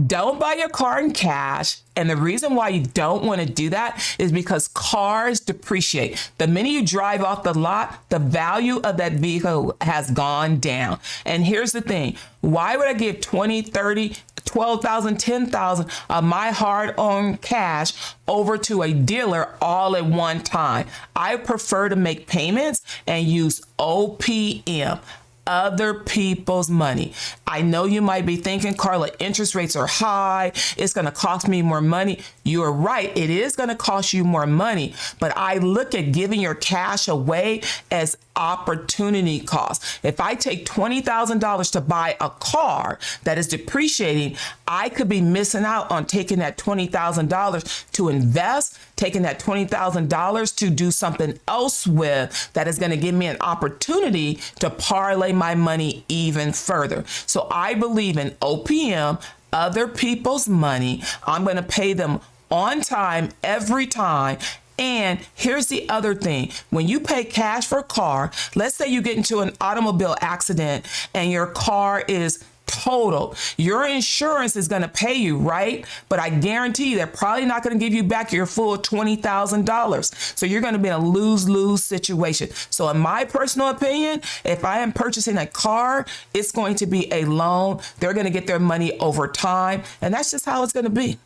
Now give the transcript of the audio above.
Don't buy your car in cash. And the reason why you don't want to do that is because cars depreciate. The minute you drive off the lot, the value of that vehicle has gone down. And here's the thing. Why would I give 20, 30, 12,000, 10,000 of my hard-earned cash over to a dealer all at one time? I prefer to make payments and use O.P.M, other people's money. I know you might be thinking, Carla, interest rates are high. It's going to cost me more money. You're right. It is going to cost you more money. But I look at giving your cash away as opportunity cost. If I take $20,000 to buy a car that is depreciating, I could be missing out on taking that $20,000 to invest, taking that $20,000 to do something else with that is going to give me an opportunity to parlay my money even further. So I believe in O.P.M, other people's money. I'm going to pay them on time every time. And here's the other thing. When you pay cash for a car, let's say you get into an automobile accident and your car is total. Your insurance is going to pay you, right? But I guarantee you they're probably not going to give you back your full $20,000. So you're going to be in a lose-lose situation. So in my personal opinion, if I am purchasing a car, it's going to be a loan. They're going to get their money over time. And that's just how it's going to be.